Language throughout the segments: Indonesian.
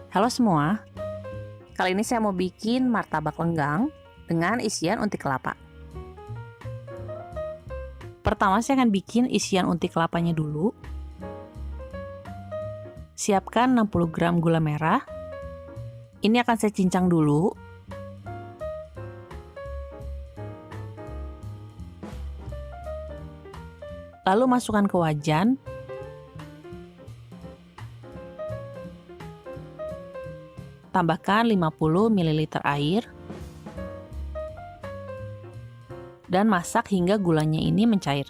Halo semua, kali ini saya mau bikin martabak lenggang dengan isian unti kelapa. Pertama saya akan bikin isian unti kelapanya dulu. Siapkan 60 gram gula merah. Ini akan saya cincang dulu. Lalu masukkan ke wajan. Tambahkan 50 ml air. Dan masak hingga gulanya ini mencair.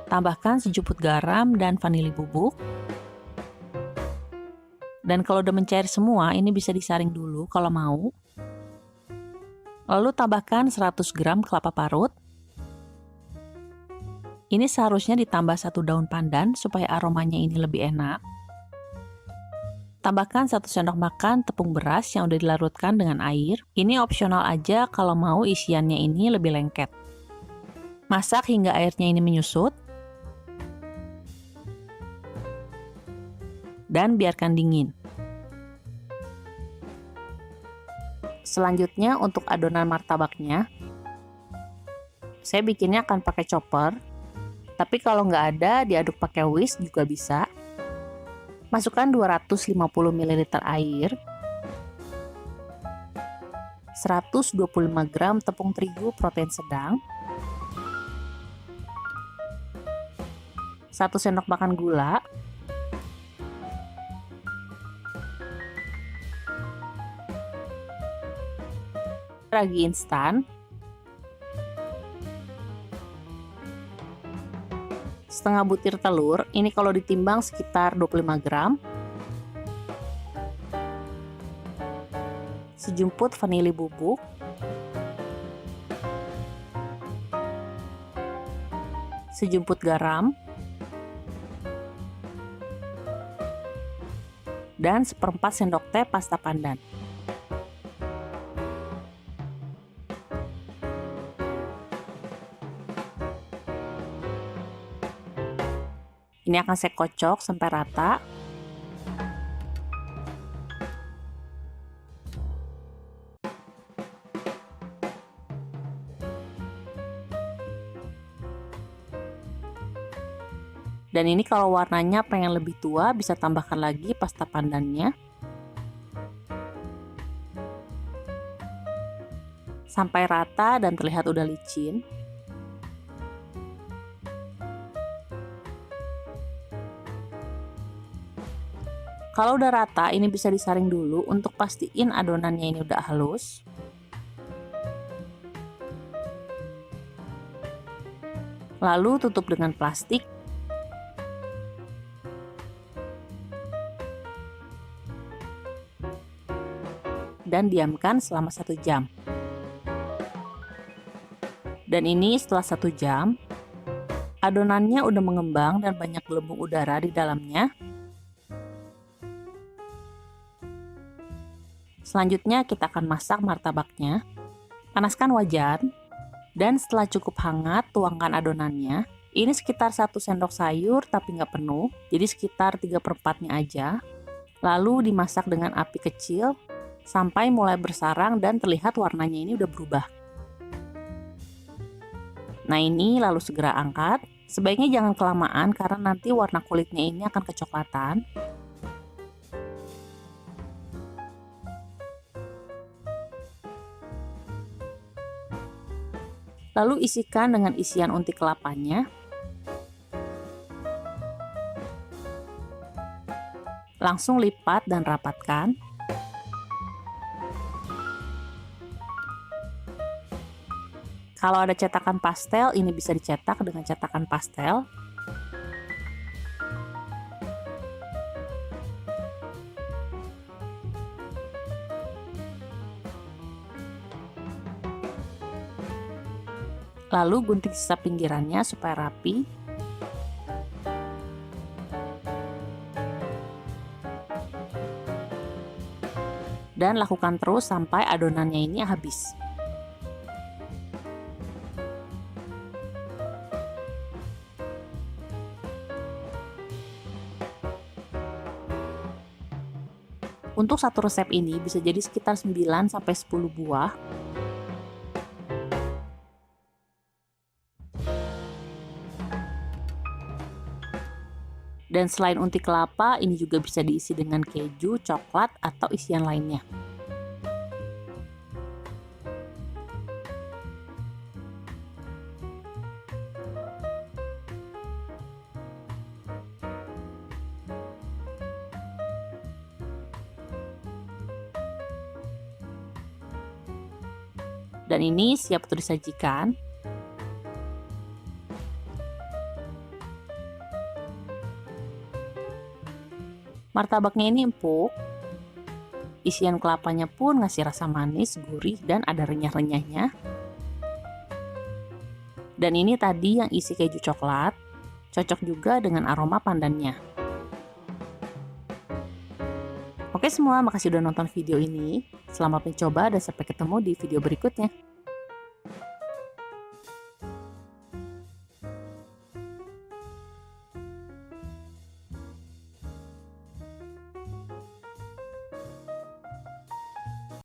Tambahkan sejumput garam dan vanili bubuk. Dan kalau udah mencair semua, ini bisa disaring dulu kalau mau. Lalu tambahkan 100 gram kelapa parut. Ini seharusnya ditambah 1 daun pandan supaya aromanya ini lebih enak. Tambahkan 1 sendok makan tepung beras yang udah dilarutkan dengan air. Ini opsional aja kalau mau isiannya ini lebih lengket. Masak hingga airnya ini menyusut. Dan biarkan dingin. Selanjutnya untuk adonan martabaknya, saya bikinnya akan pakai chopper. Tapi kalau nggak ada, diaduk pakai whisk juga bisa. Masukkan 250 ml air, 125 gram tepung terigu protein sedang, 1 sendok makan gula, ragi instan, setengah butir telur, ini kalau ditimbang sekitar 25 gram, sejumput vanili bubuk, sejumput garam, dan seperempat sendok teh pasta pandan. Ini akan saya kocok sampai rata. Dan ini kalau warnanya pengen lebih tua, bisa tambahkan lagi pasta pandannya. Sampai rata dan terlihat udah licin. Kalau udah rata, ini bisa disaring dulu untuk pastiin adonannya ini udah halus. Lalu tutup dengan plastik. Dan diamkan selama 1 jam. Dan ini setelah 1 jam, adonannya udah mengembang dan banyak gelembung udara di dalamnya. Selanjutnya kita akan masak martabaknya. Panaskan wajan, dan setelah cukup hangat, tuangkan adonannya. Ini sekitar 1 sendok sayur tapi nggak penuh, jadi sekitar 3/4-nya aja. Lalu dimasak dengan api kecil, sampai mulai bersarang dan terlihat warnanya ini udah berubah. Nah ini lalu segera angkat. Sebaiknya jangan kelamaan karena nanti warna kulitnya ini akan kecoklatan. Lalu isikan dengan isian unti kelapanya. Langsung lipat dan rapatkan. Kalau ada cetakan pastel, ini bisa dicetak dengan cetakan pastel. Lalu gunting sisa pinggirannya supaya rapi. Dan lakukan terus sampai adonannya ini habis. Untuk satu resep ini bisa jadi sekitar 9 sampai 10 buah. Dan selain unti kelapa, ini juga bisa diisi dengan keju, coklat, atau isian lainnya. Dan ini siap untuk disajikan. Martabaknya ini empuk, isian kelapanya pun ngasih rasa manis, gurih, dan ada renyah-renyahnya. Dan ini tadi yang isi keju coklat, cocok juga dengan aroma pandannya. Oke semua, makasih udah nonton video ini. Selamat mencoba dan sampai ketemu di video berikutnya.